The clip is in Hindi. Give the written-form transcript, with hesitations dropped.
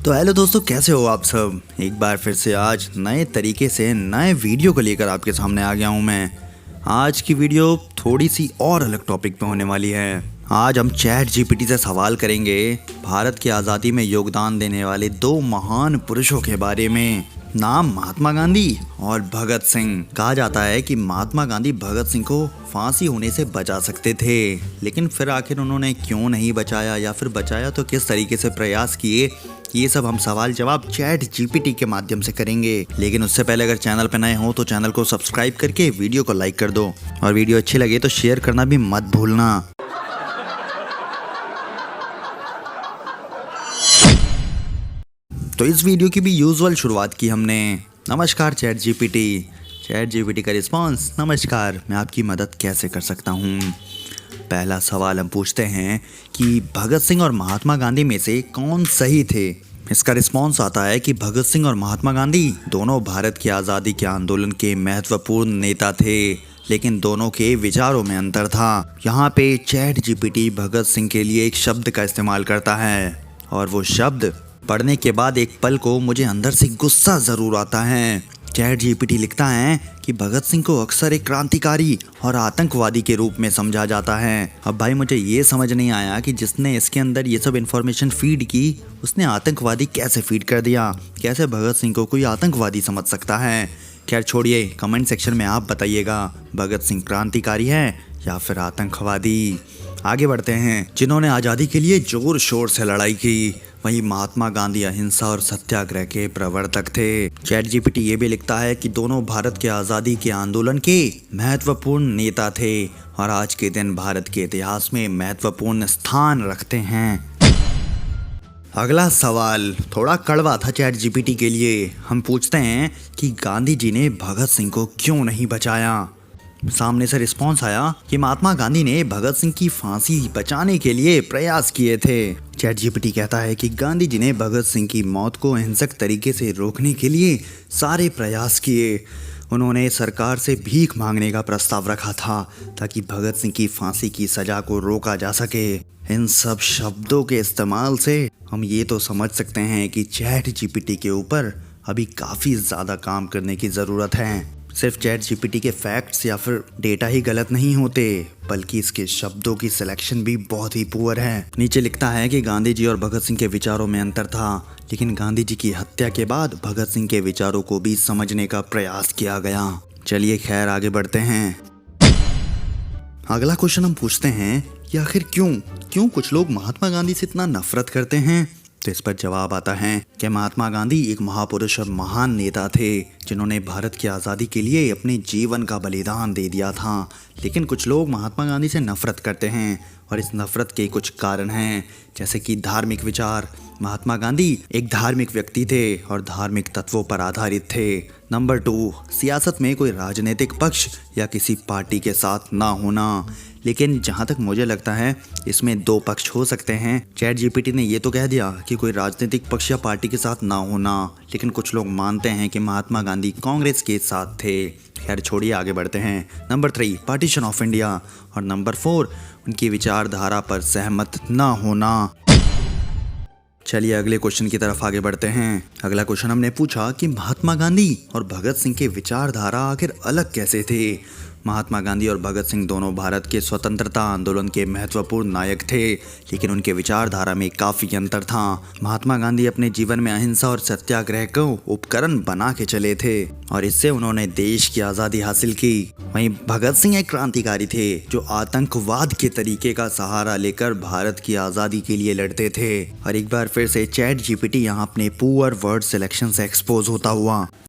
तो हेलो दोस्तों, कैसे हो आप सब। एक बार फिर से आज नए तरीके से नए वीडियो को लेकर आपके सामने आ गया हूं मैं। आज की वीडियो थोड़ी सी और अलग टॉपिक पे होने वाली है। आज हम चैट जीपीटी से सवाल करेंगे भारत की आज़ादी में योगदान देने वाले दो महान पुरुषों के बारे में। नाम महात्मा गांधी और भगत सिंह। कहा जाता है कि महात्मा गांधी भगत सिंह को फांसी होने से बचा सकते थे, लेकिन फिर आखिर उन्होंने क्यों नहीं बचाया, या फिर बचाया तो किस तरीके से प्रयास किए, ये सब हम सवाल जवाब चैट जीपीटी के माध्यम से करेंगे। लेकिन उससे पहले अगर चैनल पर नए हो तो चैनल को सब्सक्राइब करके वीडियो को लाइक कर दो, और वीडियो अच्छी लगे तो शेयर करना भी मत भूलना। तो इस वीडियो की भी यूजुअल शुरुआत की हमने। नमस्कार चैट जीपीटी। चैट जीपीटी का रिस्पॉन्स, नमस्कार, मैं आपकी मदद कैसे कर सकता हूँ। पहला सवाल हम पूछते हैं कि भगत सिंह और महात्मा गांधी में से कौन सही थे। इसका रिस्पॉन्स आता है कि भगत सिंह और महात्मा गांधी दोनों भारत की आज़ादी के आंदोलन के महत्वपूर्ण नेता थे, लेकिन दोनों के विचारों में अंतर था। यहाँ पे चैट जीपीटी भगत सिंह के लिए एक शब्द का इस्तेमाल करता है, और वो शब्द पढ़ने के बाद एक पल को मुझे अंदर से गुस्सा ज़रूर आता है। चैट जीपीटी लिखता है कि भगत सिंह को अक्सर एक क्रांतिकारी और आतंकवादी के रूप में समझा जाता है। अब भाई मुझे ये समझ नहीं आया कि जिसने इसके अंदर ये सब इन्फॉर्मेशन फीड की, उसने आतंकवादी कैसे फीड कर दिया। कैसे भगत सिंह को कोई आतंकवादी समझ सकता है। खैर छोड़िए, कमेंट सेक्शन में आप बताइएगा भगत सिंह क्रांतिकारी है या फिर आतंकवादी। आगे बढ़ते हैं। जिन्होंने आज़ादी के लिए जोर शोर से लड़ाई की, वहीं महात्मा गांधी अहिंसा और सत्याग्रह के प्रवर्तक थे। चैट जीपीटी ये भी लिखता है कि दोनों भारत के आज़ादी के आंदोलन के महत्वपूर्ण नेता थे और आज के दिन भारत के इतिहास में महत्वपूर्ण स्थान रखते हैं। अगला सवाल थोड़ा कड़वा था चैट जीपीटी के लिए। हम पूछते हैं कि गांधी जी ने भगत सिंह को क्यों नहीं बचाया। सामने से रिस्पॉन्स आया कि महात्मा गांधी ने भगत सिंह की फांसी बचाने के लिए प्रयास किए थे। चैट जीपीटी कहता है कि गांधी जी ने भगत सिंह की मौत को अहिंसक तरीके से रोकने के लिए सारे प्रयास किए। उन्होंने सरकार से भीख मांगने का प्रस्ताव रखा था ताकि भगत सिंह की फांसी की सजा को रोका जा सके। इन सब शब्दों के इस्तेमाल से हम ये तो समझ सकते हैं कि चैट जीपीटी के ऊपर अभी काफ़ी ज़्यादा काम करने की ज़रूरत है। सिर्फ चैट जीपीटी के फैक्ट्स या फिर डेटा ही गलत नहीं होते, बल्कि इसके शब्दों की सिलेक्शन भी बहुत ही पुअर है। नीचे लिखता है कि गांधी जी और भगत सिंह के विचारों में अंतर था, लेकिन गांधी जी की हत्या के बाद भगत सिंह के विचारों को भी समझने का प्रयास किया गया। चलिए खैर आगे बढ़ते हैं। अगला क्वेश्चन हम पूछते हैं कि आखिर क्यों कुछ लोग महात्मा गांधी से इतना नफरत करते हैं। तो इस पर जवाब आता है कि महात्मा गांधी एक महापुरुष और महान नेता थे जिन्होंने भारत की आज़ादी के लिए अपने जीवन का बलिदान दे दिया था। लेकिन कुछ लोग महात्मा गांधी से नफरत करते हैं, और इस नफरत के कुछ कारण हैं, जैसे कि धार्मिक विचार। महात्मा गांधी एक धार्मिक व्यक्ति थे और धार्मिक तत्वों पर आधारित थे। नंबर 2, सियासत में कोई राजनीतिक पक्ष या किसी पार्टी के साथ ना होना। लेकिन जहाँ तक मुझे लगता है इसमें दो पक्ष हो सकते हैं। चैट जीपीटी ने ये तो कह दिया कि कोई राजनीतिक पक्ष या पार्टी के साथ ना होना, लेकिन कुछ लोग मानते हैं कि महात्मा गांधी कांग्रेस के साथ थे। खैर छोड़िए, आगे बढ़ते हैं। Number 3, partition of India. और नंबर 4, उनकी विचारधारा पर सहमत ना होना। चलिए अगले क्वेश्चन की तरफ आगे बढ़ते हैं। अगला क्वेश्चन हमने पूछा कि महात्मा गांधी और भगत सिंह के विचारधारा आखिर अलग कैसे थे। महात्मा गांधी और भगत सिंह दोनों भारत के स्वतंत्रता आंदोलन के महत्वपूर्ण नायक थे, लेकिन उनके विचारधारा में काफ़ी अंतर था। महात्मा गांधी अपने जीवन में अहिंसा और सत्याग्रह को उपकरण बना के चले थे, और इससे उन्होंने देश की आज़ादी हासिल की। वहीं भगत सिंह एक क्रांतिकारी थे जो आतंकवाद के तरीके का सहारा लेकर भारत की आज़ादी के लिए लड़ते थे। और एक बार फिर से चैट जीपीटी यहाँ अपने पुअर वर्ड सिलेक्शन से एक्सपोज होता हुआ